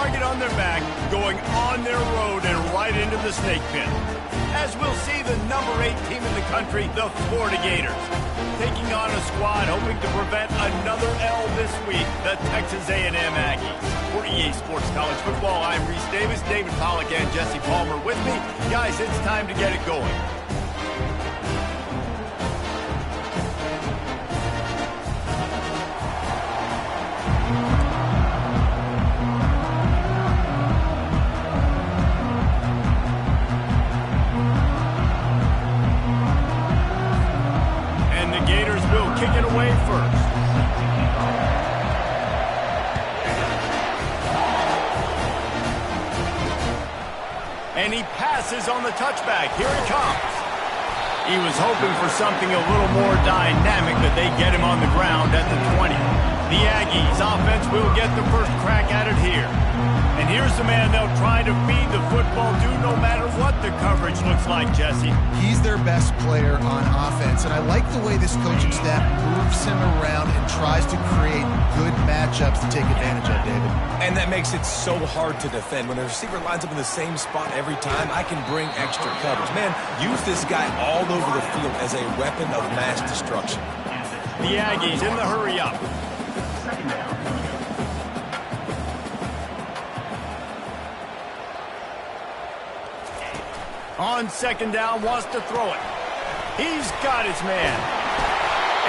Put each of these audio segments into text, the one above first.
target on their back, going on their road and right into the snake pit. As we'll see the number 8 team in the country, the Florida Gators, taking on a squad hoping to prevent another L this week, the Texas A&M Aggies. For EA Sports College Football, I'm Reese Davis, David Pollack, and Jesse Palmer with me. Guys, it's time to get it going. Kick it away first. And he passes on the touchback. Here he comes. He was hoping for something a little more dynamic, but they get him on the ground at the 20. The Aggies offense will get the first crack at it here. And here's the man they'll try to feed the football to no matter what the coverage looks like, Jesse. He's their best player on offense, and I like the way this coaching staff moves him around and tries to create good matchups to take advantage of, David. And that makes it so hard to defend. When the receiver lines up in the same spot every time, I can bring extra coverage. Man, use this guy all over the field as a weapon of mass destruction. The Aggies in the hurry up. On second down, wants to throw it. He's got his man.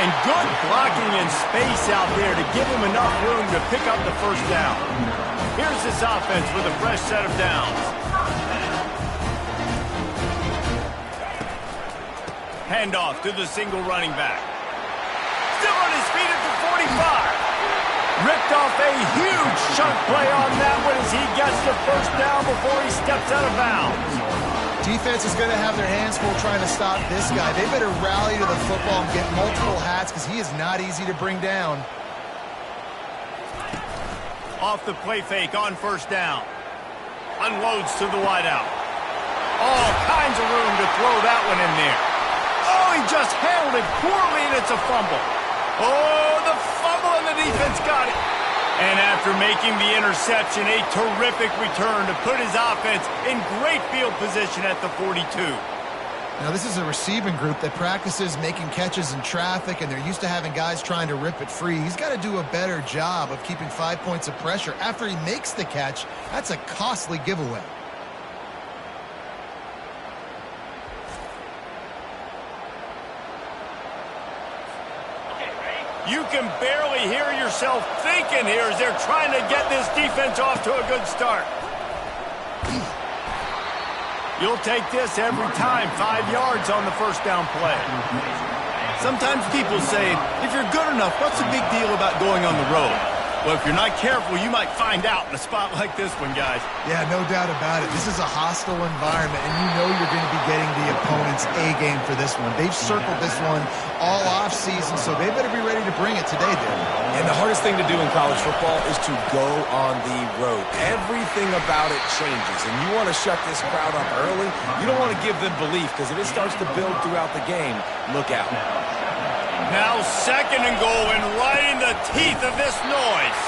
And good blocking and space out there to give him enough room to pick up the first down. Here's this offense with a fresh set of downs. Handoff to the single running back. Still on his feet at the 45. Ripped off a huge chunk play on that one as he gets the first down before he steps out of bounds. Defense is going to have their hands full trying to stop this guy. They better rally to the football and get multiple hats because he is not easy to bring down. Off the play fake on first down. Unloads to the wideout. All kinds of room to throw that one in there. Oh, he just handled it poorly, and it's a fumble. Oh, the fumble, and the defense got it. And after making the interception, a terrific return to put his offense in great field position at the 42. Now, this is a receiving group that practices making catches in traffic, and they're used to having guys trying to rip it free. He's got to do a better job of keeping 5 points of pressure. After he makes the catch, that's a costly giveaway. You can barely hear yourself thinking here as they're trying to get this defense off to a good start. You'll take this every time. 5 yards on the first down play. Sometimes people say, if you're good enough, what's the big deal about going on the road? Well, if you're not careful, you might find out in a spot like this one, guys. Yeah, no doubt about it. This is a hostile environment, and you know you're going to be getting the opponent's A-game for this one. They've circled this one all off-season, so they better be ready to bring it today, David. And the hardest thing to do in college football is to go on the road. Everything about it changes, and you want to shut this crowd up early. You don't want to give them belief, because if it starts to build throughout the game, look out. Now second and goal, and right in the teeth of this noise.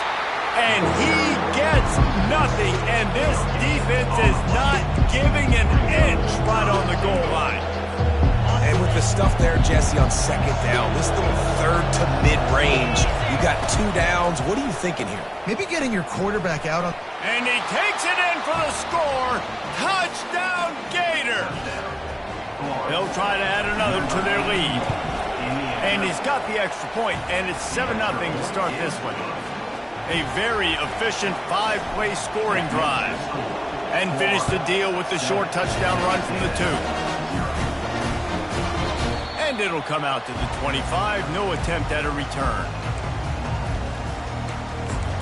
And he gets nothing, and this defense is not giving an inch right on the goal line. And with the stuff there, Jesse, on second down, this little third to mid-range, you got 2 downs. What are you thinking here? Maybe getting your quarterback out on... And he takes it in for the score. Touchdown, Gators. They'll try to add another to their lead. And he's got the extra point, and it's 7-0 to start this one. A very efficient 5-play scoring drive. And finish the deal with the short touchdown run from the 2. And it'll come out to the 25. No attempt at a return.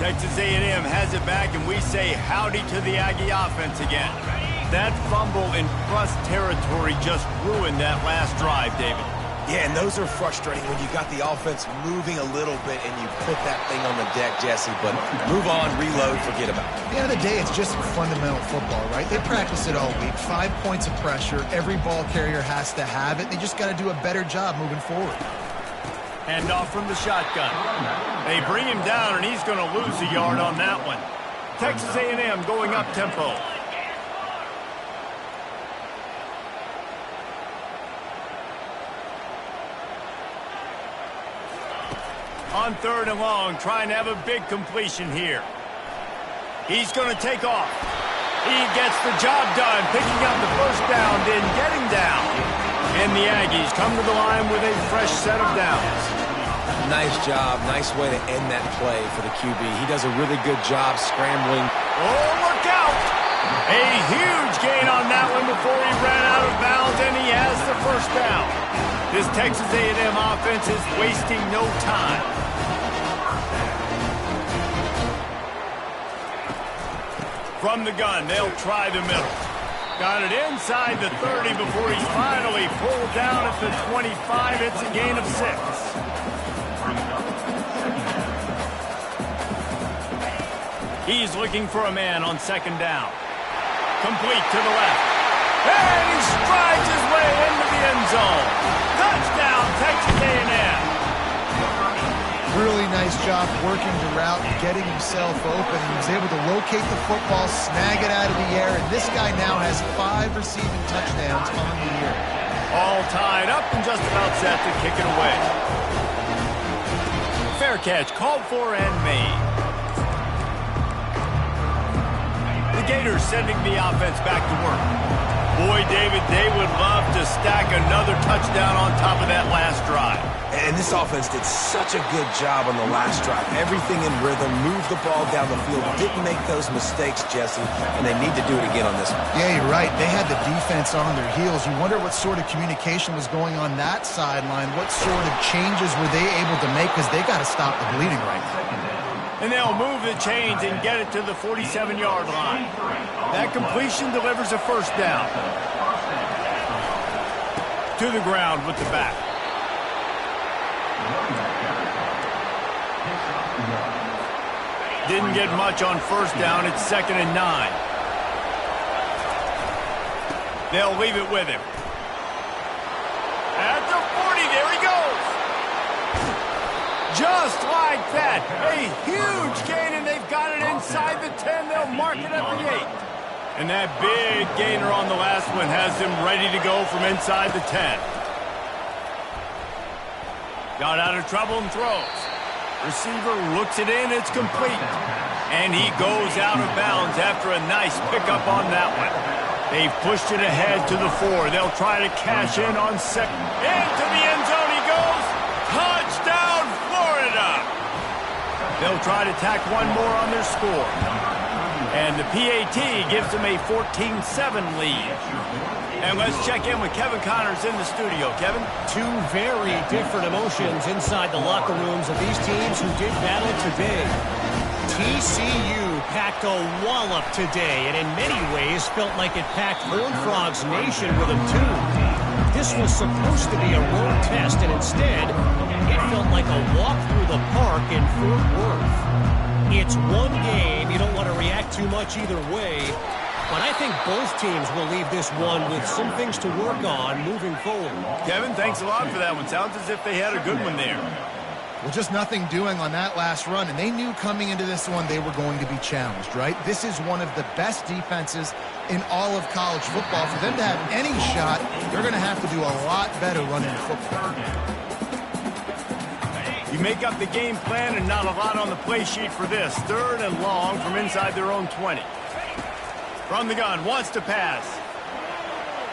Texas A&M has it back, and we say howdy to the Aggie offense again. That fumble in plus territory just ruined that last drive, David. Yeah, and those are frustrating when you got the offense moving a little bit and you put that thing on the deck, Jesse. But move on, reload, forget about it. At the end of the day, it's just fundamental football, right? They practice it all week. 5 points of pressure. Every ball carrier has to have it. They just got to do a better job moving forward. Hand off from the shotgun. They bring him down, and he's going to lose a yard on that one. Texas A&M going up tempo. On 3rd and long, trying to have a big completion here. He's going to take off. He gets the job done, picking up the first down, then getting down. And the Aggies come to the line with a fresh set of downs. Nice job. Nice way to end that play for the QB. He does a really good job scrambling. Oh, look out! A huge gain on that one before he ran out of bounds, and he has the first down. This Texas A&M offense is wasting no time. From the gun, they'll try the middle. Got it inside the 30 before he's finally pulled down at the 25. It's a gain of 6. He's looking for a man on 2nd down. Complete to the left. And he strides his way into the end zone. Touchdown, Texas A&M. Really nice job working the route and getting himself open. He was able to locate the football, snag it out of the air, and this guy now has 5 receiving touchdowns on the year. All tied up and just about set to kick it away. Fair catch called for and made. The Gators sending the offense back to work. Boy, David, they would love to stack another touchdown on top of that last drive. And this offense did such a good job on the last drive. Everything in rhythm, moved the ball down the field, didn't make those mistakes, Jesse, and they need to do it again on this one. Yeah, you're right. They had the defense on their heels. You wonder what sort of communication was going on that sideline. What sort of changes were they able to make, because they got to stop the bleeding right now. And they'll move the chains and get it to the 47-yard line. That completion delivers a first down. To the ground with the back. Didn't get much on 1st down. It's 2nd and 9. They'll leave it with him. At the 40, there he goes. Just like that. A huge gain, and they've got it inside the 10. They'll mark it at the 8. And that big gainer on the last one has them ready to go from inside the 10. Got out of trouble and throws. Receiver looks it in, it's complete. And he goes out of bounds after a nice pickup on that one. They've pushed it ahead to the 4. They'll try to cash in on 2nd. Into the end zone he goes. Touchdown, Florida! They'll try to tack one more on their score. And the PAT gives them a 14-7 lead. And let's check in with Kevin Connors in the studio. Kevin? 2 very different emotions inside the locker rooms of these teams who did battle today. TCU packed a wallop today, and in many ways felt like it packed Horned Frogs Nation with them too. This was supposed to be a road test, and instead, it felt like a walk through the park in Fort Worth. It's one game. You don't want to react too much either way. But I think both teams will leave this one with some things to work on moving forward. Kevin, thanks a lot for that one. Sounds as if they had a good one there. Well, just nothing doing on that last run, and they knew coming into this one they were going to be challenged, right? This is one of the best defenses in all of college football. For them to have any shot, they're going to have to do a lot better running the football. You make up the game plan and not a lot on the play sheet for this. 3rd and long from inside their own 20. From the gun, wants to pass.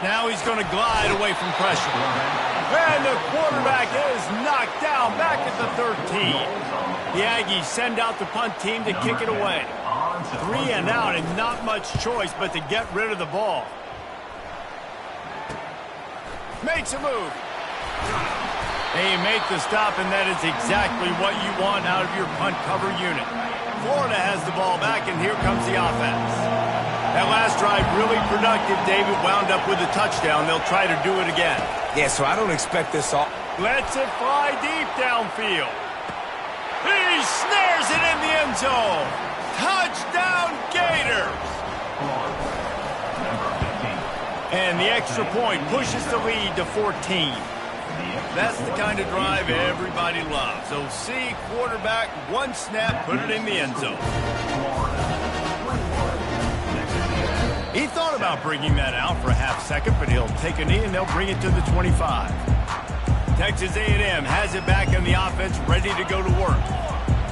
Now he's going to glide away from pressure. And the quarterback is knocked down back at the 13. The Aggies send out the punt team to kick it away. 3 and out, and not much choice but to get rid of the ball. Makes a move. They make the stop, and that is exactly what you want out of your punt cover unit. Florida has the ball back, and here comes the offense. That last drive really productive. David wound up with a touchdown. They'll try to do it again. Yeah, so I don't expect this all. Lets it fly deep downfield. He snares it in the end zone. Touchdown, Gators! And the extra point pushes the lead to 14. That's the kind of drive everybody loves. So see quarterback, one snap, put it in the end zone. about bringing that out for a half second, but he'll take a knee and they'll bring it to the 25. Texas A&M has it back in the offense, ready to go to work.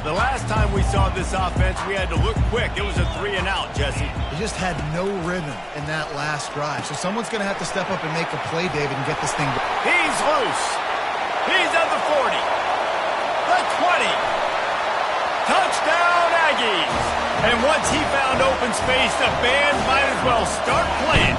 The last time we saw this offense, we had to look quick. It was a 3-and-out, Jesse. They just had no rhythm in that last drive. So someone's going to have to step up and make a play, David, and get this thing. He's loose. He's at the 40. The 20. Touchdown, Aggies. And once he found open space, the band might as well start playing.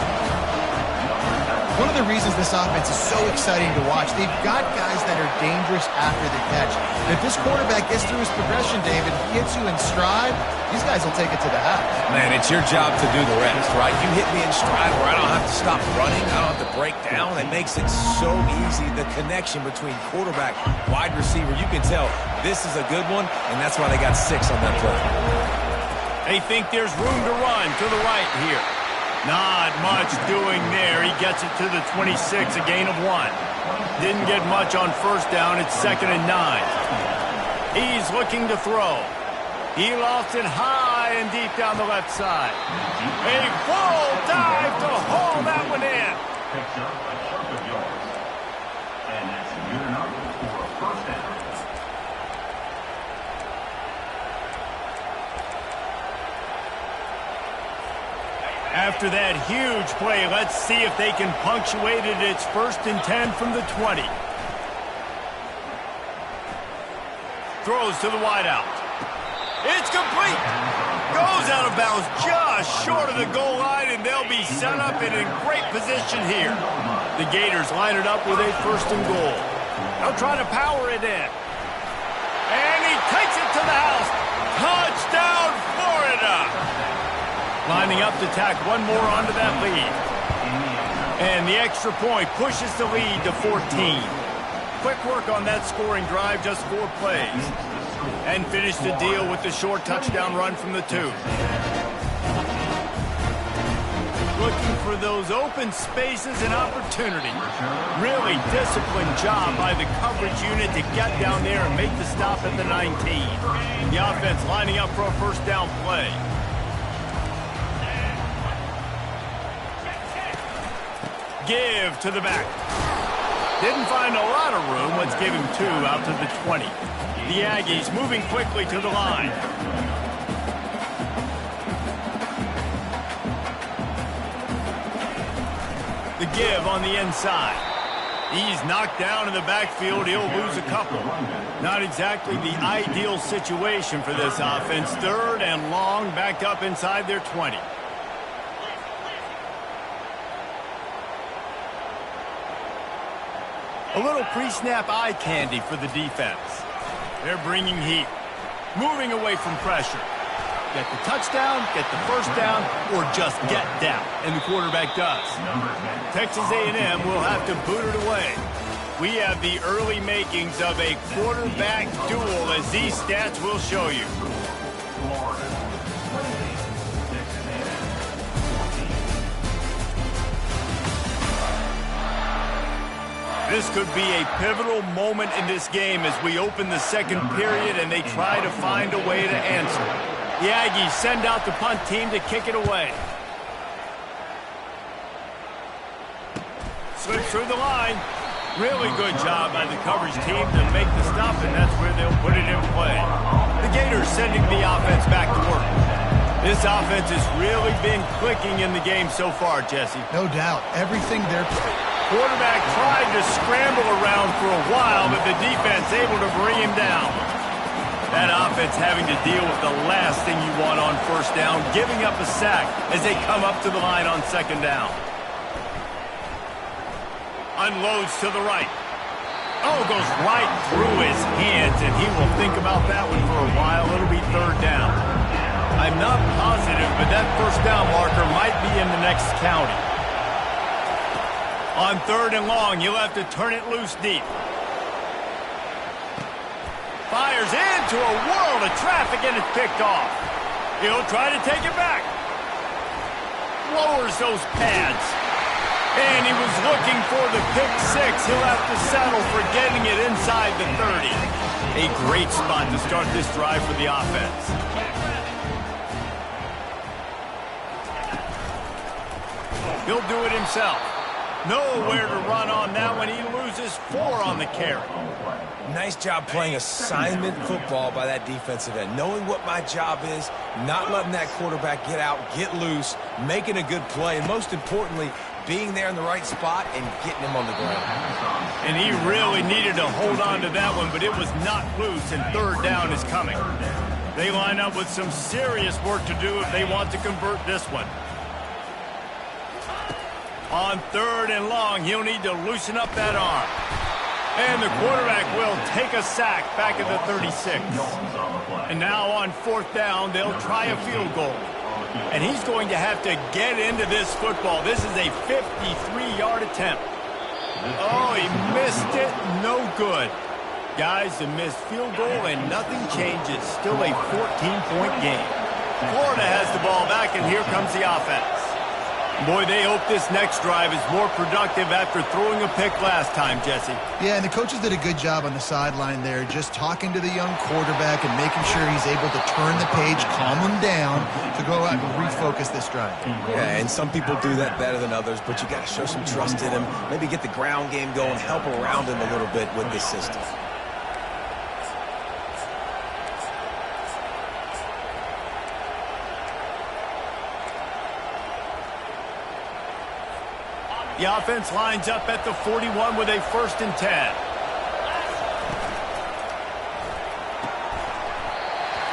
One of the reasons this offense is so exciting to watch, they've got guys that are dangerous after the catch. And if this quarterback gets through his progression, David, gets you in stride, these guys will take it to the house. Man, it's your job to do the rest, right? You hit me in stride where I don't have to stop running. I don't have to break down. It makes it so easy, the connection between quarterback, wide receiver. You can tell this is a good one, and that's why they got 6 on that play. They think there's room to run to the right here. Not much doing there. He gets it to the 26, a gain of 1. Didn't get much on first down. It's 2nd and 9. He's looking to throw. He lost it high and deep down the left side. A full dive to haul that one in. And that's good enough for a first down. After that huge play, let's see if they can punctuate it. It's 1st and 10 from the 20. Throws to the wideout. It's complete. Goes out of bounds just short of the goal line, and they'll be set up and in great position here. The Gators line it up with a 1st and goal. They'll try to power it in. And he takes it to the house. Touchdown, Florida! Lining up to tack one more onto that lead. And the extra point pushes the lead to 14. Quick work on that scoring drive, just 4 plays. And finish the deal with the short touchdown run from the 2. Looking for those open spaces and opportunity. Really disciplined job by the coverage unit to get down there and make the stop at the 19. The offense lining up for a first down play. Give to the back. Didn't find a lot of room. Let's give him 2 out to the 20. The Aggies moving quickly to the line. The give on the inside. He's knocked down in the backfield. He'll lose a couple. Not exactly the ideal situation for this offense. 3rd and long, backed up inside their 20. A little pre-snap eye candy for the defense. They're bringing heat. Moving away from pressure. Get the touchdown, get the first down, or just get down. And the quarterback does. Texas A&M will have to boot it away. We have the early makings of a quarterback duel, as these stats will show you. This could be a pivotal moment in this game as we open the 2nd period and they try to find a way to answer. The Aggies send out the punt team to kick it away. Slips through the line. Really good job by the coverage team to make the stop, and that's where they'll put it in play. The Gators sending the offense back to work. This offense has really been clicking in the game so far, Jesse. No doubt. Everything they're... Quarterback tried to scramble around for a while, but the defense able to bring him down. That offense having to deal with the last thing you want on first down, giving up a sack as they come up to the line on 2nd down. Unloads to the right. Oh, goes right through his hands, and he will think about that one for a while. It'll be 3rd down. I'm not positive, but that first down marker might be in the next county. On 3rd and long, you'll have to turn it loose deep. Fires into a world of traffic, and it's picked off. He'll try to take it back. Lowers those pads. And he was looking for the pick 6. He'll have to settle for getting it inside the 30. A great spot to start this drive for the offense. He'll do it himself. Nowhere to run on that one. He loses 4 on the carry. Nice job playing assignment football by that defensive end. Knowing what my job is, not letting that quarterback get out, get loose, making a good play, and most importantly, being there in the right spot and getting him on the ground. And he really needed to hold on to that one, but it was not loose, and 3rd down is coming. They line up with some serious work to do if they want to convert this one. On 3rd and long, he'll need to loosen up that arm. And the quarterback will take a sack back at the 36. And now on 4th down, they'll try a field goal. And he's going to have to get into this football. This is a 53-yard attempt. Oh, he missed it. No good. Guys, the missed field goal and nothing changes. Still a 14-point game. Florida has the ball back, and here comes the offense. Boy, they hope this next drive is more productive after throwing a pick last time, Jesse. Yeah, and the coaches did a good job on the sideline there, just talking to the young quarterback and making sure he's able to turn the page, calm him down to go out and refocus this drive. Yeah, and some people do that better than others, but you got to show some trust in him, maybe get the ground game going, help around him a little bit with this system. The offense lines up at the 41 with a 1st and 10.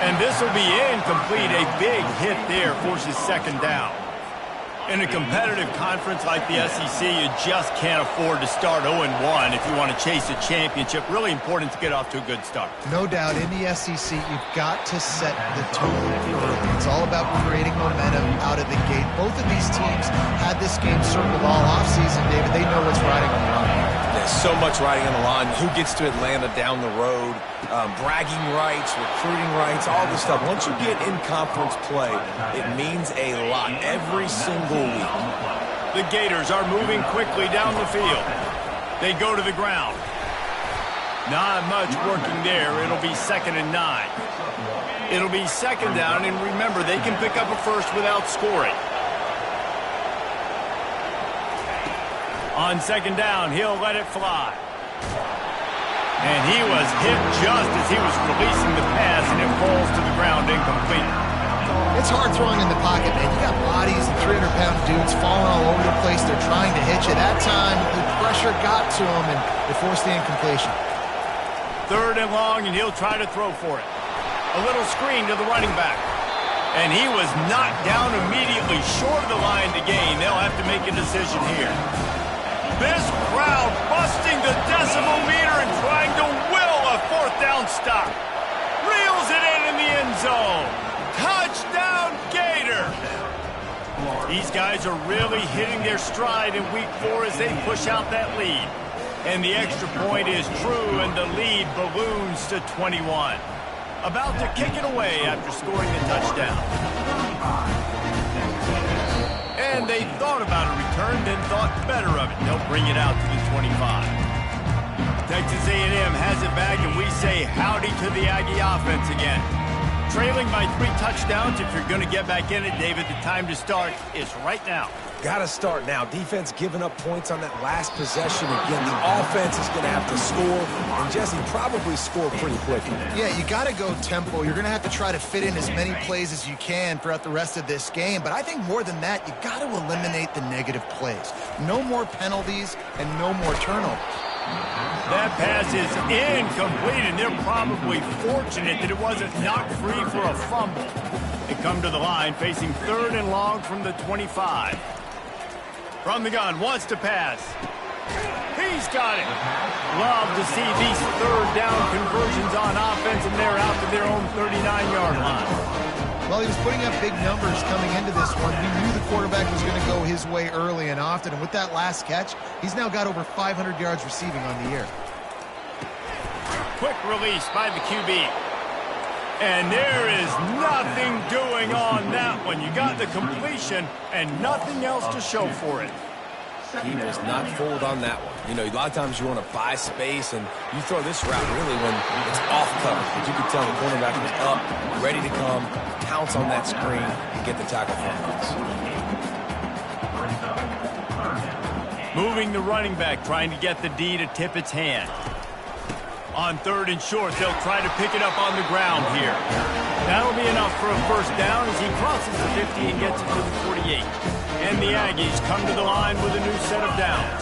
And this will be incomplete. A big hit there forces 2nd down. In a competitive conference like the SEC, you just can't afford to start 0-1 if you want to chase a championship. Really important to get off to a good start. No doubt, in the SEC, you've got to set the tone early. It's all about creating momentum out of the gate. Both of these teams had this game circled all offseason, David. They know what's riding on the line. There's so much riding on the line. Who gets to Atlanta down the road? Bragging rights, recruiting rights, all this stuff. Once you get in conference play, it means a lot every single week. The Gators are moving quickly down the field. They go to the ground. Not much working there. It'll be 2nd and 9. It'll be 2nd down, and remember, they can pick up a first without scoring. On 2nd down, he'll let it fly. And he was hit just as he was releasing the pass, and it falls to the ground incomplete. It's hard throwing in the pocket, man. You got bodies and 300-pound dudes falling all over the place. They're trying to hit you. That time, the pressure got to him, and it forced the incompletion. 3rd and long, and he'll try to throw for it. A little screen to the running back. And he was knocked down immediately short of the line to gain. They'll have to make a decision here. This crowd busting the decibel meter and trying to will a 4th down stop. Reels it in the end zone. Touchdown, Gator! These guys are really hitting their stride in week 4 as they push out that lead. And the extra point is true, and the lead balloons to 21. About to kick it away after scoring the touchdown. And they thought about a return, then thought better of it. They'll bring it out to the 25. Texas A&M has it back, and we say howdy to the Aggie offense again. Trailing by 3 touchdowns. If you're going to get back in it, David, the time to start is right now. Got to start now. Defense giving up points on that last possession. Again, the offense is going to have to score, and Jesse probably score pretty quickly. Yeah, you got to go tempo. You're going to have to try to fit in as many plays as you can throughout the rest of this game. But I think more than that, you got to eliminate the negative plays. No more penalties and no more turnovers. That pass is incomplete, and they're probably fortunate that it wasn't knocked free for a fumble. They come to the line facing 3rd and long from the 25. From the gun, wants to pass. He's got it. Love to see these 3rd down conversions on offense, and they're out to their own 39-yard line. Well, he was putting up big numbers coming into this one. We knew the quarterback was going to go his way early and often, and with that last catch, he's now got over 500 yards receiving on the year. Quick release by the QB. And there is nothing doing on that one. You got the completion and nothing else to show for it. He was not fooled on that one. You know, a lot of times you want to buy space, and you throw this route really when it's off cover. But you can tell the cornerback was up, ready to come, pounce on that screen, and get the tackle for offense. Moving the running back, trying to get the D to tip its hand. On 3rd and short, they'll try to pick it up on the ground here. That'll be enough for a first down as he crosses the 50 and gets it to the 48. And the Aggies come to the line with a new set of downs.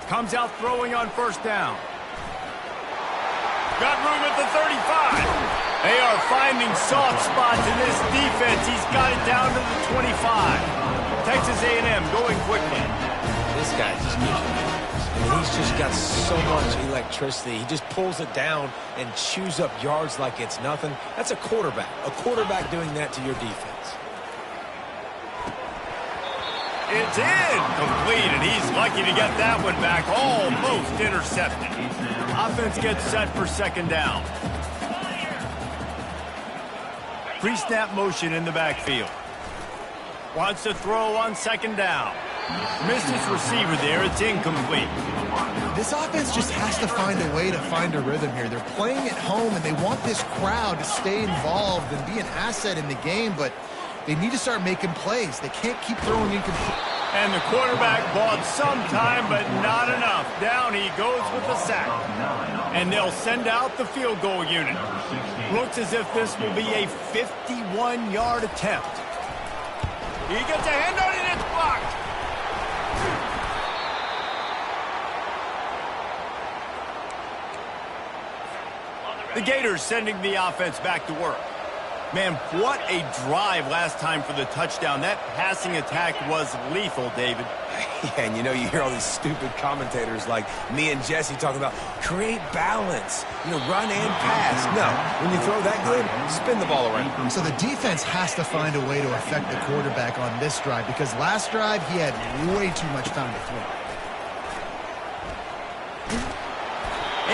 Comes out throwing on first down. Got room at the 35. They are finding soft spots in this defense. He's got it down to the 25. Texas A&M going quickly. This guy just gives you nerves. I mean, he's just got so much electricity. He just pulls it down and chews up yards like it's nothing. That's a quarterback. A quarterback doing that to your defense. It's incomplete, and he's lucky to get that one back. Almost intercepted. Offense gets set for 2nd down. Pre-snap motion in the backfield. Wants to throw on 2nd down. Missed his receiver there. It's incomplete. This offense just has to find a way to find a rhythm here. They're playing at home, and they want this crowd to stay involved and be an asset in the game, but they need to start making plays. They can't keep throwing incomplete. And the quarterback bought some time, but not enough. Down he goes with the sack. And they'll send out the field goal unit. Looks as if this will be a 51-yard attempt. He gets a hand on it, and it's blocked. The Gators sending the offense back to work. Man, what a drive last time for the touchdown. That passing attack was lethal, David. Yeah, and you know, you hear all these stupid commentators like me and Jesse talking about create balance, run and pass. No, when you throw that good, spin the ball around. So the defense has to find a way to affect the quarterback on this drive, because last drive he had way too much time to throw.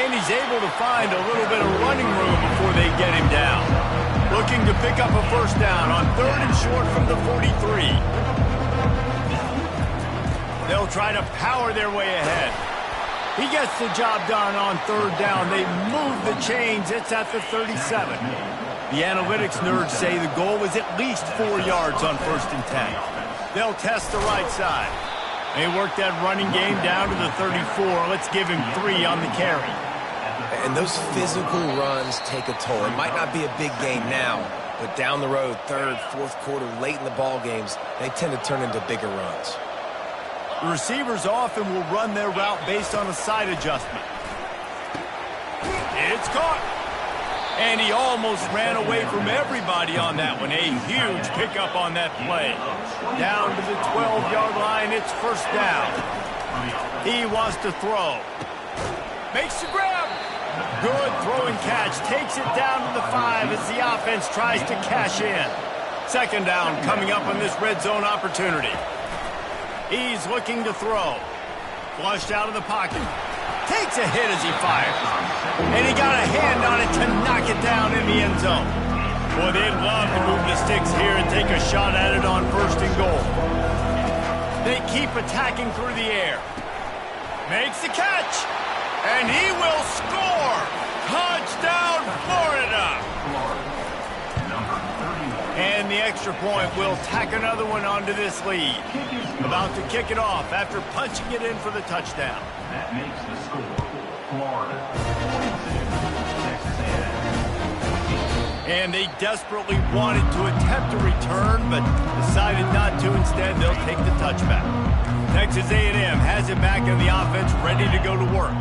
And he's able to find a little bit of running room before they get him down. Looking to pick up a first down on 3rd and short from the 43. They'll try to power their way ahead. He gets the job done on 3rd down. They move the chains. It's at the 37. The analytics nerds say the goal was at least 4 yards on 1st and 10. They'll test the right side. They work that running game down to the 34. Let's give him 3 on the carry. And those physical runs take a toll. It might not be a big game now, but down the road, 3rd, 4th quarter, late in the ball games, they tend to turn into bigger runs. The receivers often will run their route based on a side adjustment. It's caught. And he almost ran away from everybody on that one. A huge pickup on that play. Down to the 12-yard line, it's first down. He wants to throw. Makes the grab. Good throwing catch. Takes it down to the 5 as the offense tries to cash in. 2nd down coming up on this red zone opportunity. He's looking to throw. Flushed out of the pocket. Takes a hit as he fires. And he got a hand on it to knock it down in the end zone. Boy, they'd love to move the sticks here and take a shot at it on 1st and goal. They keep attacking through the air. Makes the catch. And he will score. Touchdown, Florida. And the extra point will tack another one onto this lead. About to kick it off after punching it in for the touchdown. That makes the score Florida 46, Texas A&M. And they desperately wanted to attempt a return, but decided not to. Instead, they'll take the touchback. Texas A&M has it back in the offense, ready to go to work.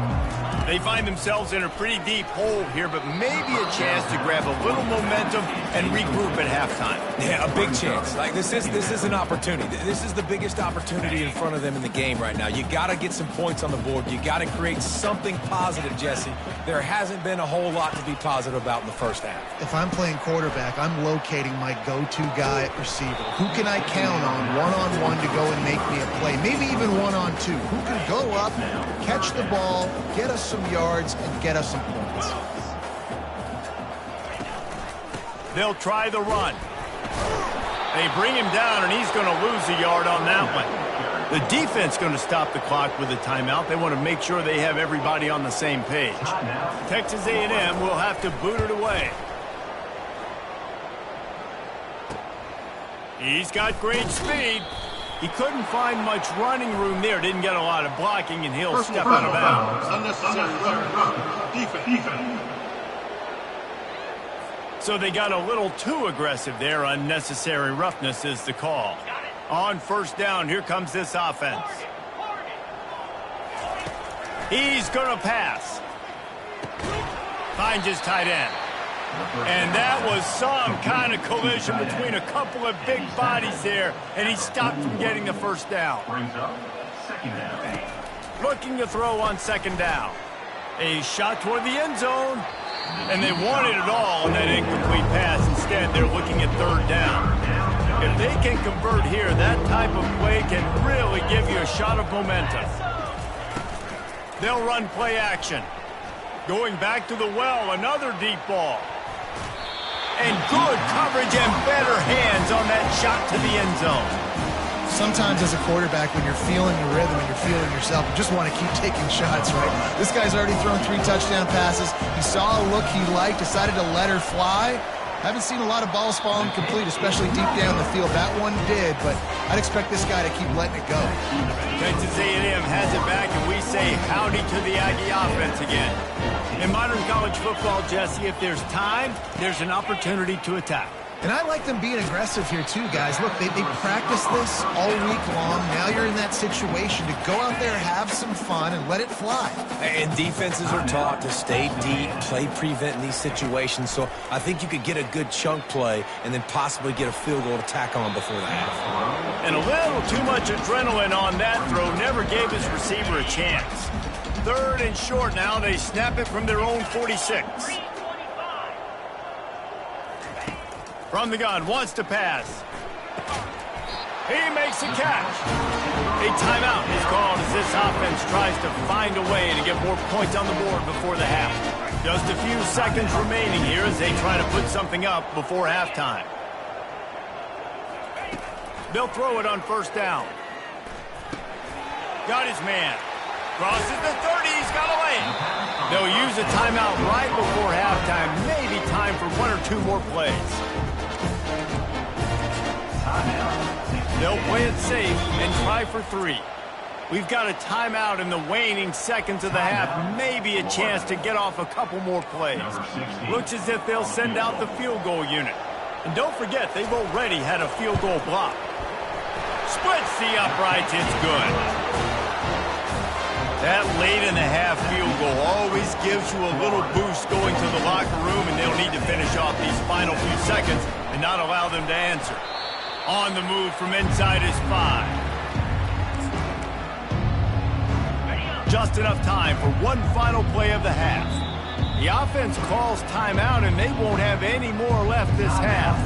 They find themselves in a pretty deep hole here, but maybe a chance to grab a little momentum and regroup at halftime. Yeah, a big chance. Like this is an opportunity. This is the biggest opportunity in front of them in the game right now. You got to get some points on the board. You got to create something positive, Jesse. There hasn't been a whole lot to be positive about in the first half. If I'm playing quarterback, I'm locating my go-to guy at receiver. Who can I count on one-on-one to go and make me a play? Maybe even one-on-two. Who can go up, catch the ball, get us some yards, and get us some points. They'll try the run. They bring him down, and he's going to lose a yard on that one. The defense going to stop the clock with a timeout. They want to make sure they have everybody on the same page. Texas A&M will have to boot it away. He's got great speed. He couldn't find much running room there. Didn't get a lot of blocking, and he'll step out of bounds. Unnecessary roughness. Defense. So they got a little too aggressive there. Unnecessary roughness is the call. On first down, here comes this offense. He's going to pass. Finds his tight end. And that was some kind of collision between a couple of big bodies there, and he stopped from getting the first down. Brings up second down. Looking to throw on second down. A shot toward the end zone, and they wanted it all on that incomplete pass. Instead, they're looking at third down. If they can convert here, that type of play can really give you a shot of momentum. They'll run play action. Going back to the well, another deep ball. And good coverage and better hands on that shot to the end zone. Sometimes as a quarterback, when you're feeling the rhythm and you're feeling yourself, you just want to keep taking shots, right? This guy's already thrown 3 touchdown passes. He saw a look he liked, decided to let her fly. Haven't seen a lot of balls falling complete, especially deep down the field. That one did, but I'd expect this guy to keep letting it go. Texas A&M has it back, and we say howdy to the Aggie offense again. In modern college football, Jesse, if there's time, there's an opportunity to attack. And I like them being aggressive here too, guys. Look, they practice this all week long. Now you're in that situation to go out there, have some fun, and let it fly. And defenses are taught to stay deep, play prevent in these situations. So I think you could get a good chunk play and then possibly get a field goal to tack on before the half. And a little too much adrenaline on that throw never gave his receiver a chance. Third and short now. They snap it from their own 46. From the gun, wants to pass. He makes a catch. A timeout is called as this offense tries to find a way to get more points on the board before the half. Just a few seconds remaining here as they try to put something up before halftime. They'll throw it on first down. Got his man. Crosses the 30, he's got away. They'll use a timeout right before halftime. Maybe time for 1 or 2 more plays. They'll play it safe and try for 3. We've got a timeout in the waning seconds of the half. Maybe a chance to get off a couple more plays. Looks as if they'll send out the field goal unit. And don't forget, they've already had a field goal block. Splits the uprights, it's good. That late in the half field goal always gives you a little boost going to the locker room, and they'll need to finish off these final few seconds and not allow them to answer. On the move from inside his 5. Just enough time for one final play of the half. The offense calls timeout, and they won't have any more left this half.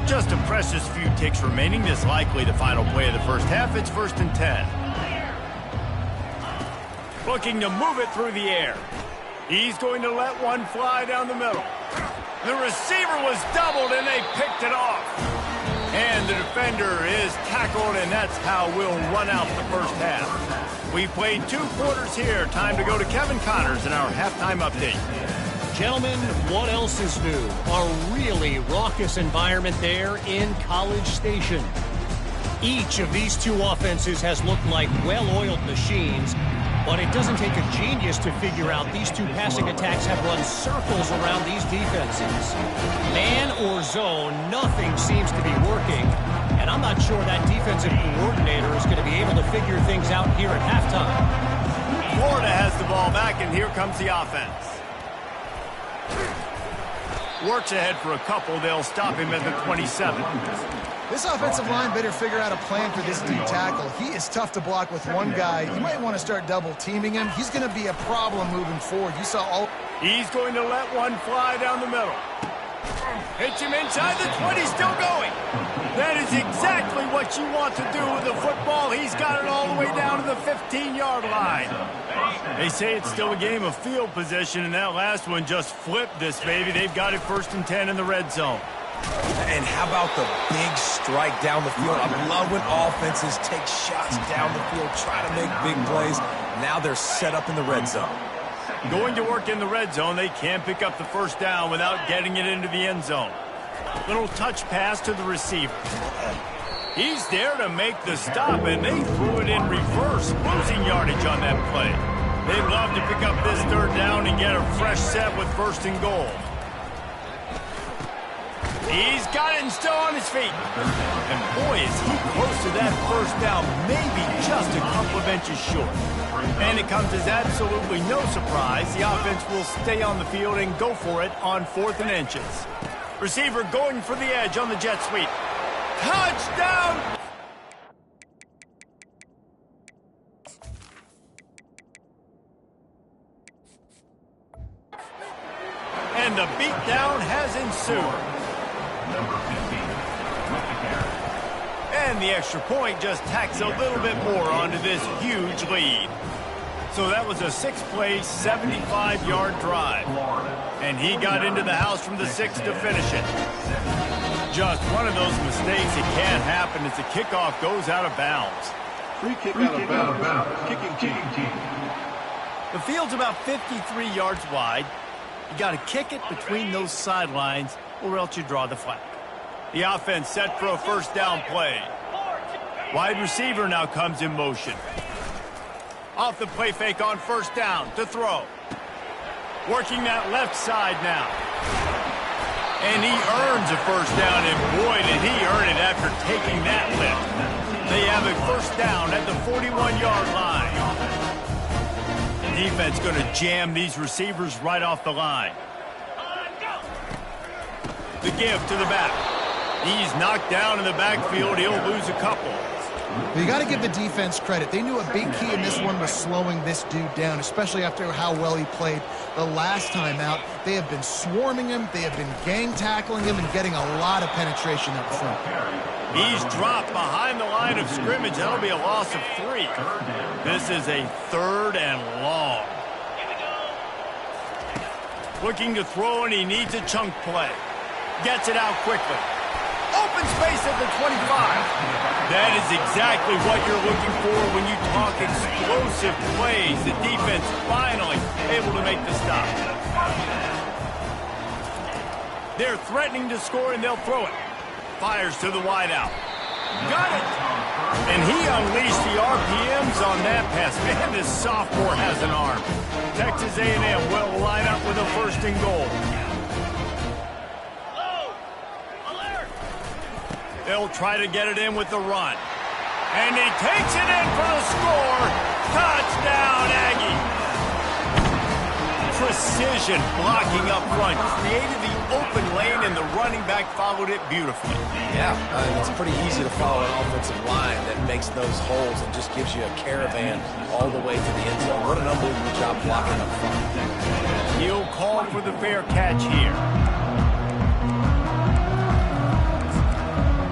Just a precious few ticks remaining. This likely the final play of the first half. It's 1st and 10. Looking to move it through the air. He's going to let one fly down the middle. The receiver was doubled, and they picked it off. And the defender is tackled, and that's how we'll run out the first half. We played 2 quarters here. Time to go to Kevin Connors in our halftime update. Gentlemen, what else is new? A really raucous environment there in College Station. Each of these 2 offenses has looked like well-oiled machines, but it doesn't take a genius to figure out these 2 passing attacks have run circles around these defenses. Man or zone, nothing seems to be working, and I'm not sure that defensive coordinator is going to be able to figure things out here at halftime. Florida has the ball back, and here comes the offense. Works ahead for a couple. They'll stop him at the 27. This offensive line better figure out a plan for this D tackle. He is tough to block with one guy. You might want to start double teaming him. He's going to be a problem moving forward. You saw all... He's going to let one fly down the middle. Hits him inside the 20, still going. That is exactly what you want to do with the football. He's got it all the way down to the 15-yard line. They say it's still a game of field position, and that last one just flipped this baby. They've got it 1st and 10 in the red zone. And how about the big strike down the field? I love when offenses take shots down the field, try to make big plays. Now they're set up in the red zone. Going to work in the red zone. They can't pick up the first down without getting it into the end zone. Little touch pass to the receiver. He's there to make the stop, and they threw it in reverse, losing yardage on that play. They'd love to pick up this third down and get a fresh set with first and goal. He's got it and still on his feet. And boy, is he close to that first down, maybe just a couple of inches short. And it comes as absolutely no surprise. The offense will stay on the field and go for it on 4th and inches. Receiver going for the edge on the jet sweep. Touchdown! And the beatdown has ensued. Number 15, And the extra point just tacks a little bit more onto this huge lead. So that was a 6-play, 75-yard drive. And he got into the house from the 6 to finish it. Just one of those mistakes that can't happen as the kickoff goes out of bounds. Free kick out of bounds. Kicking team. The field's about 53 yards wide. You got to kick it between those sidelines or else you draw the flag. The offense set for a first down play. Wide receiver now comes in motion. Off the play fake on first down to throw. Working that left side now. And he earns a first down, and boy, did he earn it after taking that lift. They have a first down at the 41-yard line. The defense going to jam these receivers right off the line. The give to the back. He's knocked down in the backfield. He'll lose a couple. You got to give the defense credit. They knew a big key in this one was slowing this dude down, especially after how well he played the last time out. They have been swarming him. They have been gang tackling him and getting a lot of penetration up front. He's dropped behind the line of scrimmage. That'll be a loss of 3. This is a 3rd and long. Looking to throw, and he needs a chunk play. Gets it out quickly. Open space at the 25. That is exactly what you're looking for when you talk explosive plays. The defense finally able to make the stop. They're threatening to score, and they'll throw it. Fires to the wideout. Got it. And he unleashed the RPMs on that pass. Man, this sophomore has an arm. Texas A&M will line up with a first and goal. They'll try to get it in with the run. And he takes it in for the score. Touchdown, Aggie. Precision blocking up front. Created the open lane, and the running back followed it beautifully. Yeah, it's pretty easy to follow an offensive line that makes those holes and just gives you a caravan all the way to the end zone. What an unbelievable job blocking up front. He'll call for the fair catch here.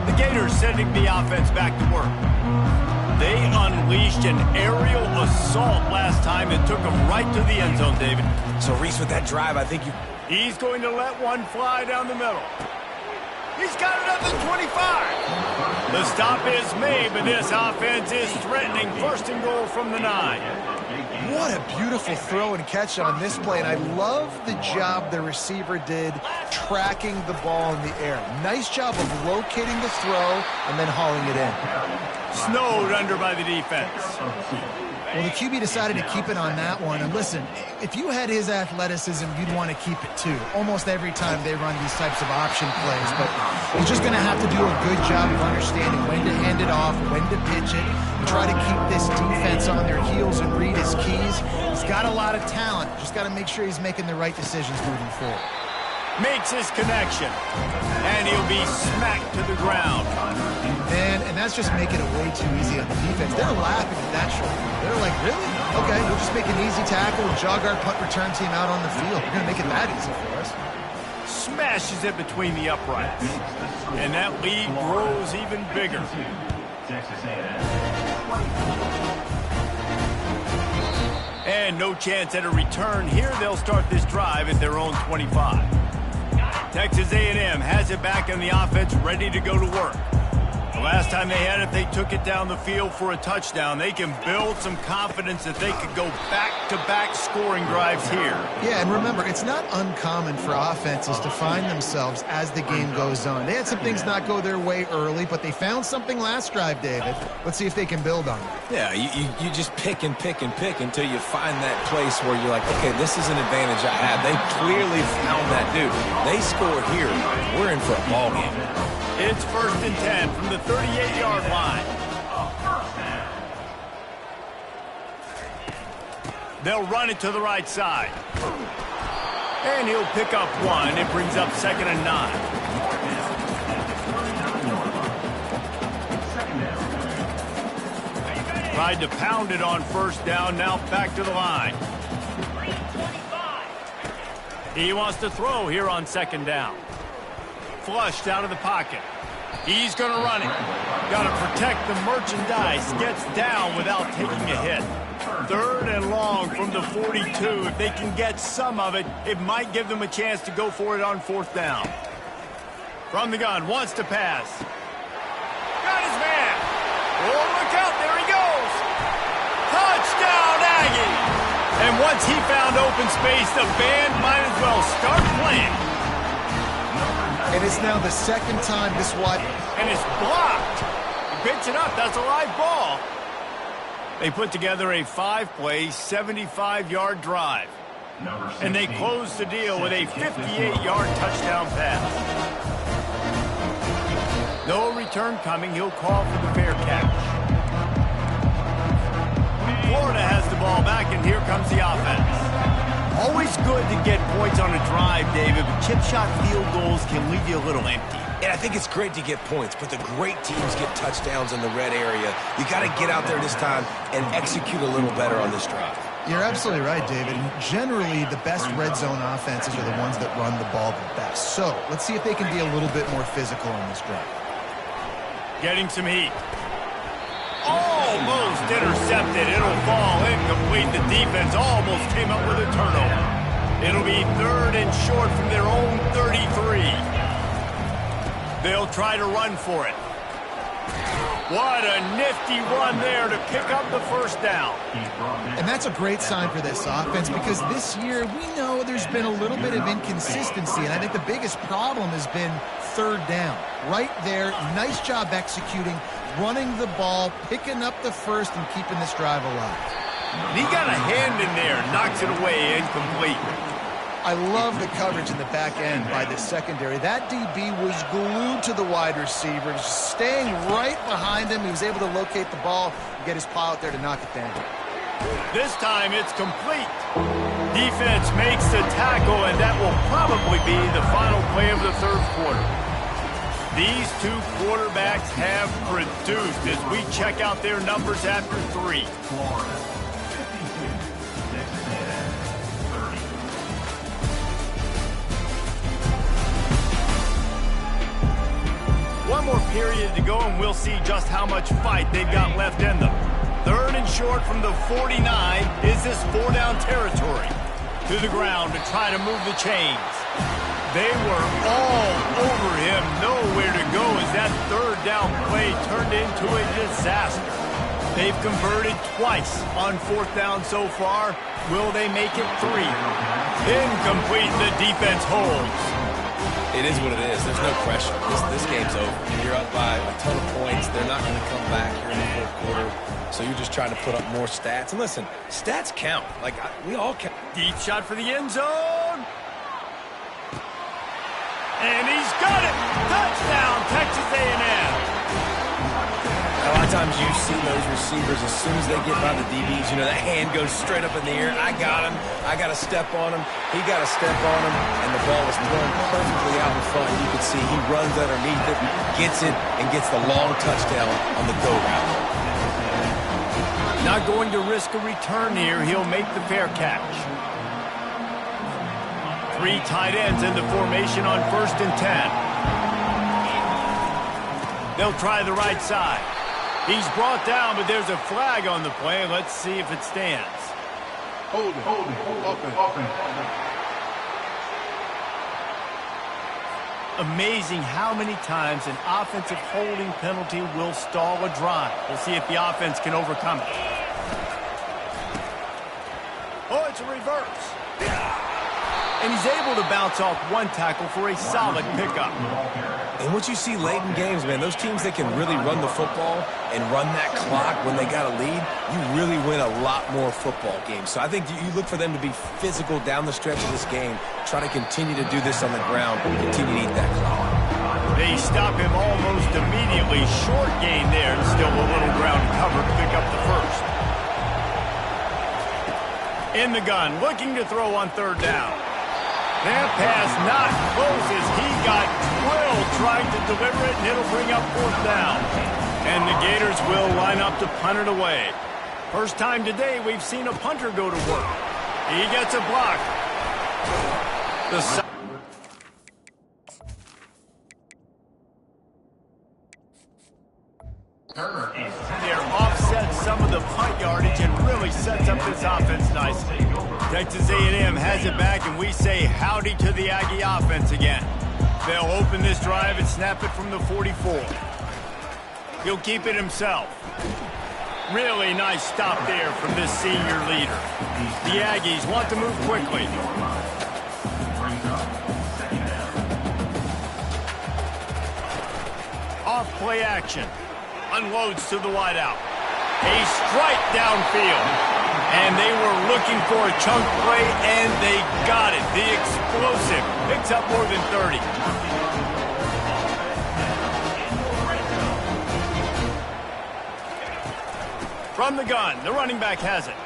The Gators sending the offense back to work. They unleashed an aerial assault last time and took them right to the end zone, David. So, Reese, with that drive, I think He's going to let one fly down the middle. He's got it at the 25. The stop is made, but this offense is threatening first and goal from the 9. What a beautiful throw and catch on this play, and I love the job the receiver did tracking the ball in the air. Nice job of locating the throw and then hauling it in. Snowed under by the defense. Well, the QB decided to keep it on that one. And listen, if you had his athleticism, you'd want to keep it too. Almost every time they run these types of option plays. But he's just going to have to do a good job of understanding when to hand it off, when to pitch it, and try to keep this defense on their heels and read his keys. He's got a lot of talent. Just got to make sure he's making the right decisions moving forward. Makes his connection. And he'll be smacked to the ground. Man, and that's just making it way too easy on the defense. They're laughing at that short. They're like, really? Okay, we'll just make an easy tackle and jog our punt return team out on the field. We're going to make it that easy for us. Smashes it between the uprights. And that lead grows even bigger. Texas A&M. And no chance at a return here. They'll start this drive at their own 25. Texas A&M has it back in the offense, ready to go to work. The last time they had it, they took it down the field for a touchdown. They can build some confidence that they could go back-to-back scoring drives here. Yeah, and remember, it's not uncommon for offenses to find themselves as the game goes on. They had some things not go their way early, but they found something last drive, David. Let's see if they can build on it. Yeah, you just pick and pick and pick until you find that place where you're like, okay, this is an advantage I have. They clearly found that dude. They score here. We're in for a ball game. It's 1st and 10 from the 38-yard line. They'll run it to the right side. And he'll pick up 1. It brings up 2nd and 9. Tried to pound it on 1st down, now back to the line. He wants to throw here on 2nd down. Flushed out of the pocket. He's going to run it. Got to protect the merchandise. Gets down without taking a hit. 3rd and long from the 42. If they can get some of it, it might give them a chance to go for it on 4th down. From the gun, wants to pass. Got his man. Oh, look out. There he goes. Touchdown, Aggie. And once he found open space, the band might as well start playing. And it's now the 2nd time this wide. And it's blocked. He picks it up. That's a live ball. They put together a 5-play, 75-yard drive. And they close the deal with a 58-yard touchdown pass. No return coming. He'll call for the fair catch. Florida has the ball back, and here comes the offense. Always good to get points on a drive, David, but chip shot field goals can leave you a little empty. And I think it's great to get points, but the great teams get touchdowns in the red area. You got to get out there this time and execute a little better on this drive. You're absolutely right, David. Generally, the best red zone offenses are the ones that run the ball the best. So let's see if they can be a little bit more physical on this drive. Getting some heat. Almost intercepted. It'll fall incomplete. The defense almost came up with a turnover. It'll be 3rd and short from their own 33. They'll try to run for it. What a nifty run there to pick up the 1st down. And that's a great sign for this offense because this year we know there's been a little bit of inconsistency, and I think the biggest problem has been 3rd down. Right there, nice job executing, running the ball, picking up the 1st, and keeping this drive alive. And he got a hand in there, knocks it away, incomplete. I love the coverage in the back end by the secondary. That DB was glued to the wide receiver, just staying right behind him. He was able to locate the ball and get his paw out there to knock it down. This time it's complete. Defense makes the tackle, and that will probably be the final play of the 3rd quarter. These two quarterbacks have produced as we check out their numbers after 3. One more period to go, and we'll see just how much fight they've got left in them. 3rd and short from the 49. Is this 4-down territory? To the ground to try to move the chains. They were all over him. Nowhere to go as that 3rd down play turned into a disaster. They've converted twice on 4th down so far. Will they make it 3? Incomplete. The defense holds. It is what it is. There's no pressure. This game's over. You're up by a ton of points. They're not going to come back here in the 4th quarter. So you're just trying to put up more stats. And listen, stats count. Like, we all count. Deep shot for the end zone. And he's got it. Touchdown, Texas A&M. A lot of times you've seen those receivers, as soon as they get by the DBs, you know, that hand goes straight up in the air. I got him. I got to step on him. He got to step on him. And the ball is thrown perfectly out in front. You can see he runs underneath it, gets it, and gets the long touchdown on the go route. Not going to risk a return here. He'll make the fair catch. 3 tight ends in the formation on 1st and 10. They'll try the right side. He's brought down, but there's a flag on the play. Let's see if it stands. Hold it. Amazing how many times an offensive holding penalty will stall a drive. We'll see if the offense can overcome it. Oh, it's a reverse. And he's able to bounce off one tackle for a solid pickup. And what you see late in games, man, those teams that can really run the football and run that clock when they got a lead, you really win a lot more football games. So I think you look for them to be physical down the stretch of this game, try to continue to do this on the ground, continue to eat that clock. They stop him almost immediately. Short gain there, and still a little ground cover to pick up the first. In the gun, looking to throw on third down. That pass not close as he got drilled trying to deliver it, and it'll bring up fourth down. And the Gators will line up to punt it away. First time today we've seen a punter go to work. He gets a block. They're offset some of the punt yardage and really sets up this offense nicely. Texas A&M has it back, and we say howdy to the Aggie offense again. They'll open this drive and snap it from the 44. He'll keep it himself. Really nice stop there from this senior leader. The Aggies want to move quickly. Off play action. Unloads to the wideout. A strike downfield. And they were looking for a chunk play, and they got it. The explosive picks up more than 30. From the gun, the running back has it.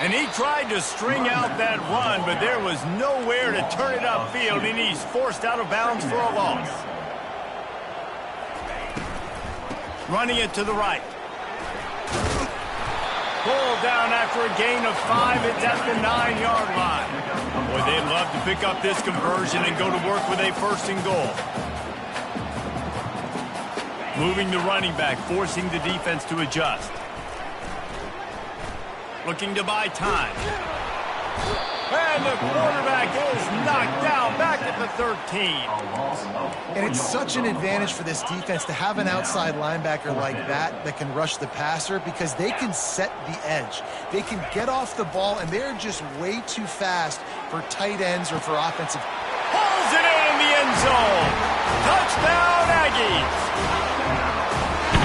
And he tried to string out that run, but there was nowhere to turn it upfield, and he's forced out of bounds for a loss. Running it to the right. Pulled down after a gain of 5. It's at the 9-yard line. Boy, they'd love to pick up this conversion and go to work with a first and goal. Moving the running back, forcing the defense to adjust. Looking to buy time. And the quarterback is knocked down back at the 13. And it's such an advantage for this defense to have an outside linebacker like that can rush the passer, because they can set the edge. They can get off the ball, and they're just way too fast for tight ends or for offensive. Pulls it in the end zone. Touchdown, Aggies.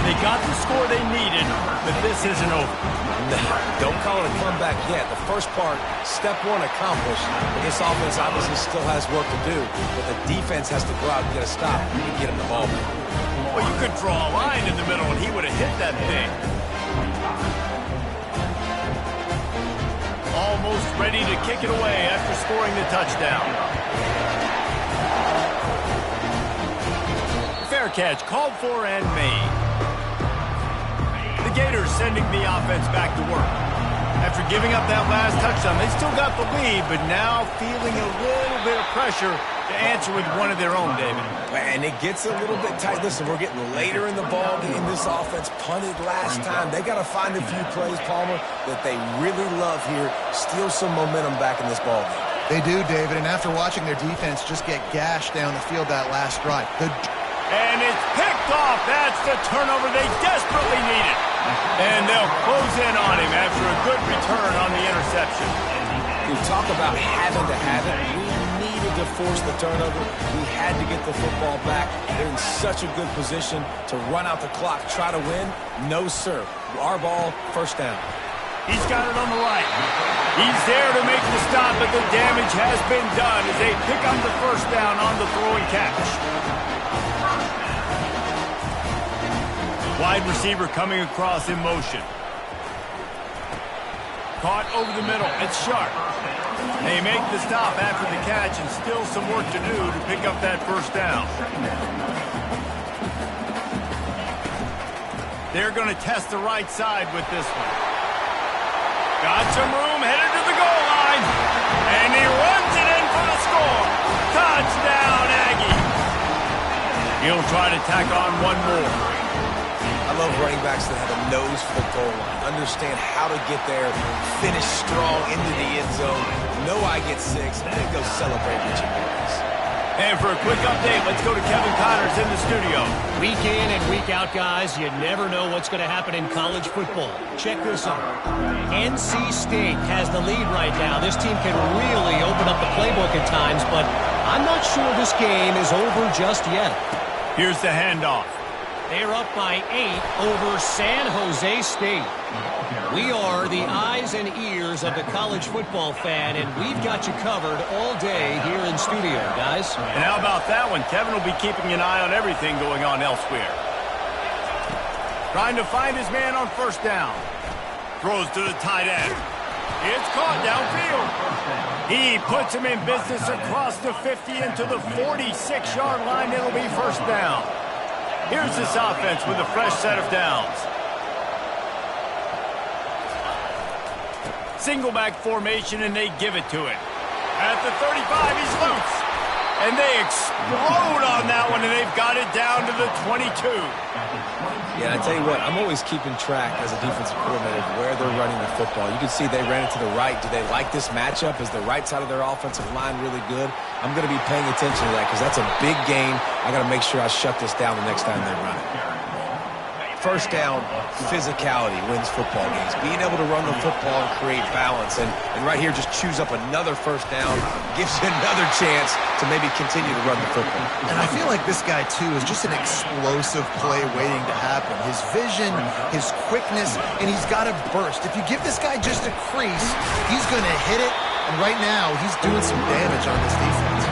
They got the score they needed, but this isn't over. No, don't call it a comeback yet. The first part, step one accomplished. But this offense obviously still has work to do. But the defense has to go out and get a stop and get him the ball. Well, you could draw a line in the middle, and he would have hit that thing. Almost ready to kick it away after scoring the touchdown. Fair catch, called for and made. The Gators sending the offense back to work. After giving up that last touchdown, they still got the lead, but now feeling a little bit of pressure to answer with one of their own, David. And it gets a little bit tight. Listen, we're getting later in the ball game. This offense punted last time. They got to find a few plays, Palmer, that they really love here. Steal some momentum back in this ball game. They do, David, and after watching their defense just get gashed down the field that last drive. And it's picked off. That's the turnover they desperately needed. And they'll close in on him after a good return on the interception. We talk about having to have it. We needed to force the turnover. We had to get the football back. They're in such a good position to run out the clock, try to win. No, sir. Our ball, first down. He's got it on the right. He's there to make the stop, but the damage has been done as they pick up the first down on the throw and catch. Wide receiver coming across in motion. Caught over the middle. It's Sharp. They make the stop after the catch, and still some work to do to pick up that first down. They're going to test the right side with this one. Got some room, headed to the goal line. And he runs it in for the score. Touchdown, Aggie. He'll try to tack on one more. I love running backs that have a nose for the goal line, understand how to get there, finish strong into the end zone, know I get 6, and then go celebrate with your boys. And for a quick update, let's go to Kevin Connors in the studio. Week in and week out, guys, you never know what's going to happen in college football. Check this out. NC State has the lead right now. This team can really open up the playbook at times, but I'm not sure this game is over just yet. Here's the handoff. They're up by 8 over San Jose State. We are the eyes and ears of the college football fan, and we've got you covered all day here in studio, guys. And how about that one? Kevin will be keeping an eye on everything going on elsewhere. Trying to find his man on first down. Throws to the tight end. It's caught downfield. He puts him in business across the 50 into the 46-yard line. It'll be first down. Here's this offense with a fresh set of downs. Single back formation, and they give it to him. At the 35, he's loose. And they explode on that one, and they've got it down to the 22. Yeah, I tell you what, I'm always keeping track as a defensive coordinator of where they're running the football. You can see they ran it to the right. Do they like this matchup? Is the right side of their offensive line really good? I'm going to be paying attention to that because that's a big game. I got to make sure I shut this down the next time they run it. First down, physicality wins football games. Being able to run the football and create balance. And right here, just choose up another first down. Gives you another chance to maybe continue to run the football. And I feel like this guy, too, is just an explosive play waiting to happen. His vision, his quickness, and he's got a burst. If you give this guy just a crease, he's going to hit it. And right now, he's doing some damage on this defense.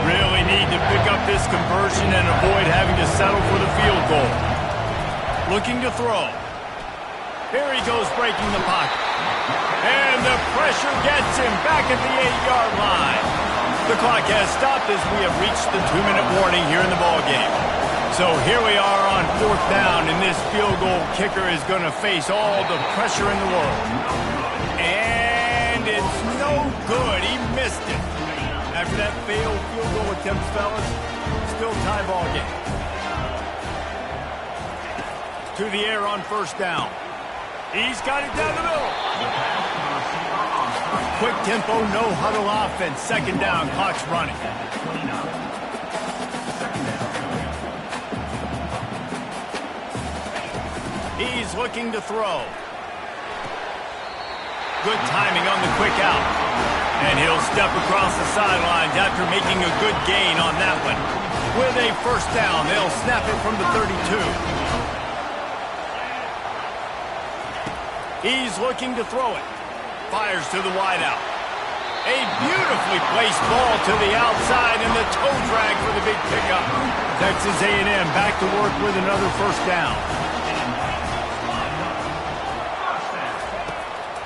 Really need to pick up this conversion and avoid having to settle for the field goal. Looking to throw. Here he goes, breaking the pocket. And the pressure gets him back at the 8-yard line. The clock has stopped as we have reached the 2-minute warning here in the ballgame. So here we are on fourth down, and this field goal kicker is going to face all the pressure in the world. And it's no good. He missed it. After that failed field goal attempt, fellas, still tie ball game. To the air on first down. He's got it down the middle. Quick tempo, no huddle offense. Second down, clock's running. He's looking to throw. Good timing on the quick out. And he'll step across the sidelines after making a good gain on that one. With a first down, they'll snap it from the 32. He's looking to throw it. Fires to the wideout. A beautifully placed ball to the outside and the toe drag for the big pickup. Texas A&M back to work with another first down.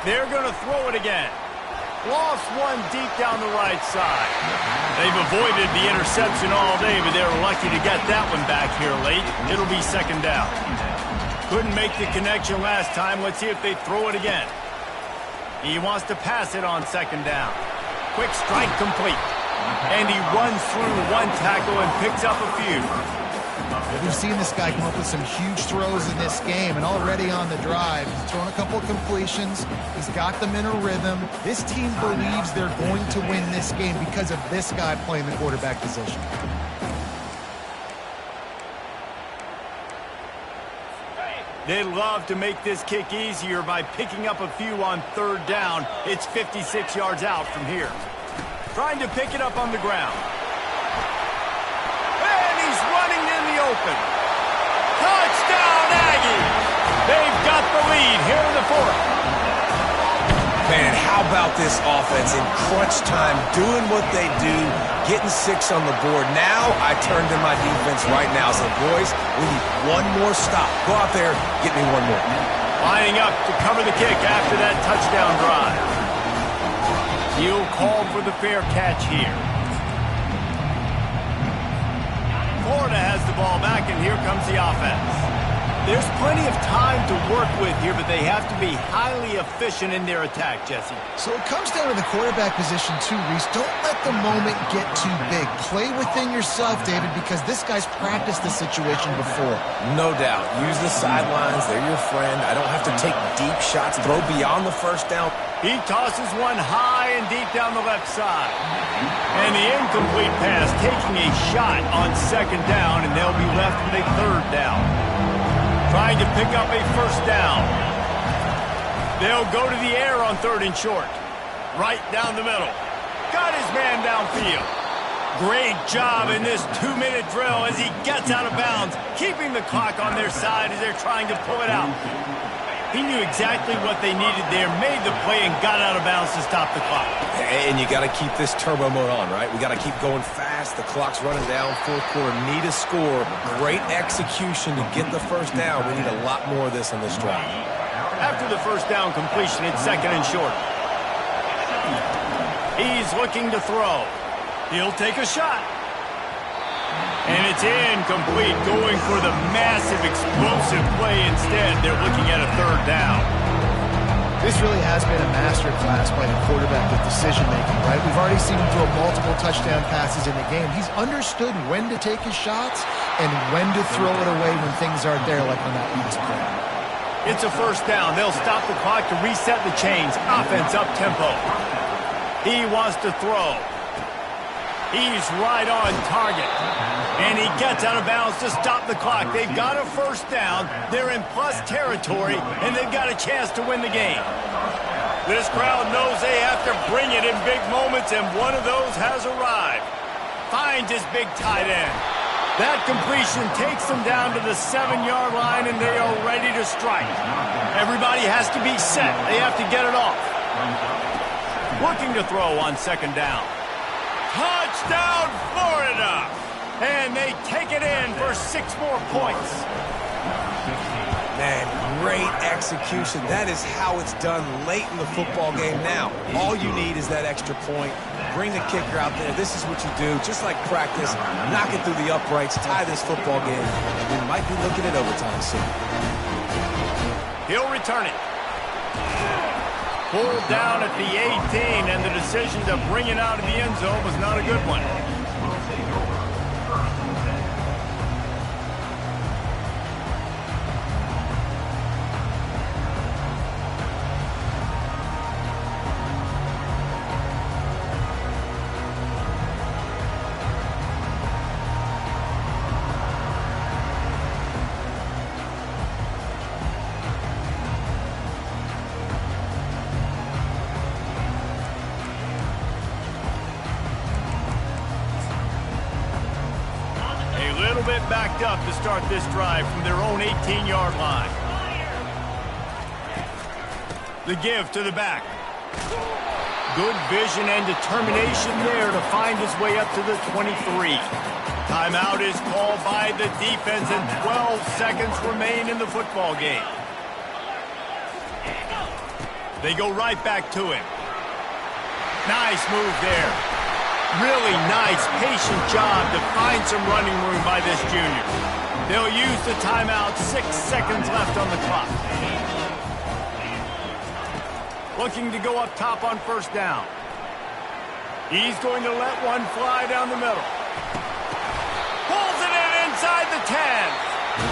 They're going to throw it again. Lost one deep down the right side. They've avoided the interception all day, but they were lucky to get that one back here late. It'll be second down. Couldn't make the connection last time. Let's see if they throw it again. He wants to pass it on second down. Quick strike complete. And he runs through one tackle and picks up a few. We've seen this guy come up with some huge throws in this game, and already on the drive, he's thrown a couple of completions. He's got them in a rhythm. This team believes they're going to win this game because of this guy playing the quarterback position. They'd love to make this kick easier by picking up a few on third down. It's 56 yards out from here. Trying to pick it up on the ground. And he's running in the open. Touchdown, Aggies! They've got the lead here in the fourth. Man, how about this offense in crunch time, doing what they do, getting 6 on the board. Now I turn to my defense right now. So, boys, we need one more stop. Go out there, get me one more. Lining up to cover the kick after that touchdown drive. He'll call for the fair catch here. Florida has the ball back, and here comes the offense. There's plenty of time to work with here, but they have to be highly efficient in their attack, Jesse. So it comes down to the quarterback position too, Reese. Don't let the moment get too big. Play within yourself, David, because this guy's practiced this situation before. No doubt. Use the sidelines. They're your friend. I don't have to take deep shots. Throw beyond the first down. He tosses one high and deep down the left side. And the incomplete pass taking a shot on second down, and they'll be left with a third down. Trying to pick up a first down. They'll go to the air on third and short. Right down the middle. Got his man downfield. Great job in this 2-minute drill as he gets out of bounds, keeping the clock on their side as they're trying to pull it out. He knew exactly what they needed there, made the play, and got out of bounds to stop the clock. And you got to keep this turbo mode on, right? We got to keep going fast. The clock's running down. Fourth quarter, need a score. Great execution to get the first down. We need a lot more of this on this drive. After the first down completion, it's second and short. He's looking to throw. He'll take a shot. And it's incomplete, going for the massive, explosive play instead. They're looking at a third down. This really has been a masterclass by the quarterback with decision-making, right? We've already seen him throw multiple touchdown passes in the game. He's understood when to take his shots and when to throw it away when things aren't there, like on that last play. It's a first down. They'll stop the clock to reset the chains. Offense up-tempo. He wants to throw. He's right on target. And he gets out of bounds to stop the clock. They've got a first down. They're in plus territory, and they've got a chance to win the game. This crowd knows they have to bring it in big moments, and one of those has arrived. Finds his big tight end. That completion takes them down to the 7-yard line, and they are ready to strike. Everybody has to be set. They have to get it off. Looking to throw on second down. Touchdown, Florida! And they take it in for 6 more points. Man, great execution. That is how it's done late in the football game now. All you need is that extra point. Bring the kicker out there. This is what you do. Just like practice, knock it through the uprights, tie this football game. We might be looking at overtime soon. He'll return it. Pulled down at the 18, and the decision to bring it out of the end zone was not a good one. Backed up to start this drive from their own 18-yard line. The give to the back. Good vision and determination there to find his way up to the 23. Timeout is called by the defense, and 12 seconds remain in the football game. They go right back to him. Nice move there. Really nice, patient job to find some running room by this junior. They'll use the timeout. 6 seconds left on the clock. Looking to go up top on first down. He's going to let one fly down the middle. Pulls it in inside the 10.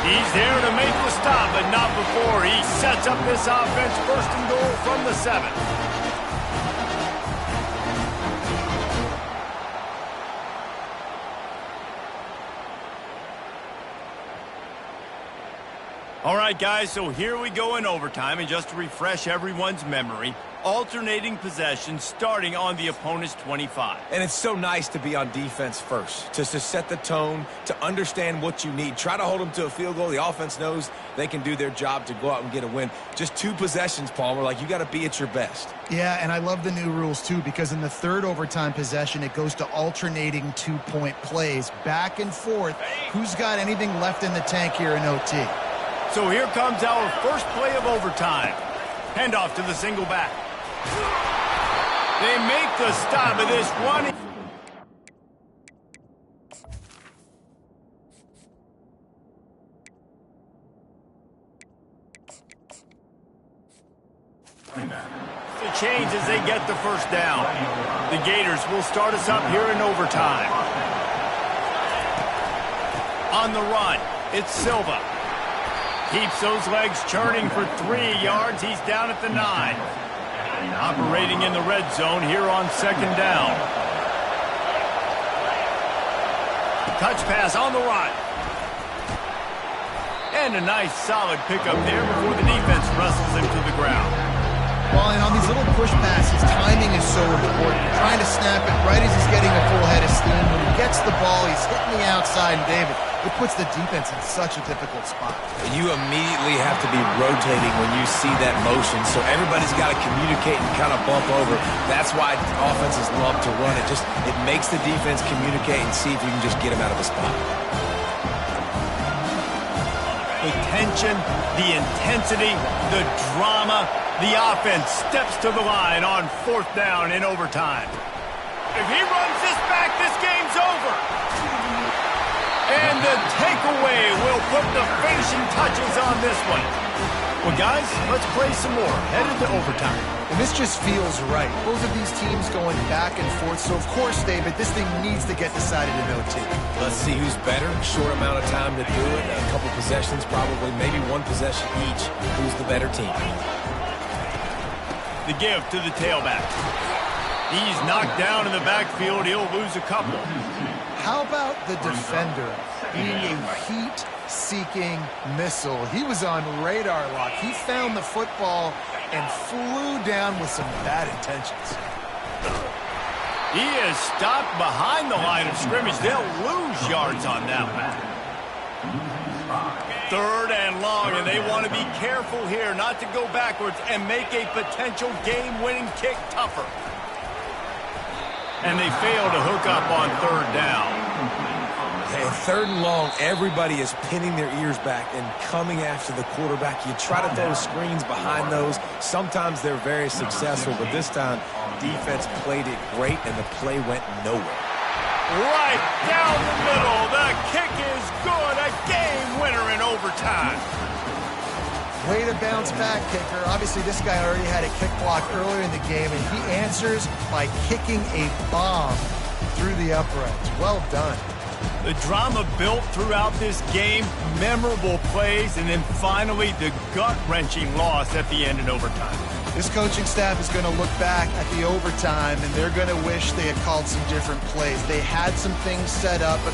He's there to make the stop, but not before he sets up this offense first and goal from the 7. All right, guys, so here we go in overtime, and just to refresh everyone's memory, alternating possession starting on the opponent's 25. And it's so nice to be on defense first, to set the tone, to understand what you need. Try to hold them to a field goal. The offense knows they can do their job to go out and get a win. Just 2 possessions, Palmer, like you got to be at your best. Yeah, and I love the new rules, too, because in the third overtime possession, it goes to alternating 2-point plays, back and forth. Who's got anything left in the tank here in OT? So here comes our first play of overtime. Handoff to the single back. They make the stop of this one. up the first down. The Gators will start us up here in overtime. On the run, it's Silva. Keeps those legs churning for 3 yards. He's down at the 9. Operating in the red zone here on second down. Touch pass on the run. And a nice solid pickup there before the defense wrestles him to the ground. Well, and on these little push passes, timing is so important. Trying to snap it right as he's getting a full head of steam. When he gets the ball, he's hitting the outside, and David, it puts the defense in such a difficult spot. You immediately have to be rotating when you see that motion, so everybody's got to communicate and kind of bump over. That's why offenses love to run it. It makes the defense communicate and see if you can just get him out of a spot. The tension, the intensity, the drama, the offense steps to the line on fourth down in overtime. If he runs this back, this game's over. And the takeaway will put the finishing touches on this one. Well, guys, let's play some more. Headed to overtime. And this just feels right. Both of these teams going back and forth. So, of course, David, this thing needs to get decided in OT. Let's see who's better. Short amount of time to do it. A couple possessions, probably maybe one possession each. Who's the better team? The give to the tailback. He's knocked down in the backfield. He'll lose a couple. How about the defender being a heat-seeking missile? He was on radar lock. He found the football and flew down with some bad intentions. He is stopped behind the line of scrimmage. They'll lose yards on that one. Third and long, and they want to be careful here not to go backwards and make a potential game-winning kick tougher. And they fail to hook up on third down. And third and long, everybody is pinning their ears back and coming after the quarterback. You try to throw screens behind those. Sometimes they're very successful, but this time, defense played it great, and the play went nowhere. Right down the middle. The kick is good. A game winner in overtime. Way to bounce back, kicker. Obviously, this guy already had a kick block earlier in the game, and he answers by kicking a bomb through the uprights. Well done. The drama built throughout this game, memorable plays, and then finally the gut-wrenching loss at the end in overtime. This coaching staff is going to look back at the overtime, and they're going to wish they had called some different plays. They had some things set up, but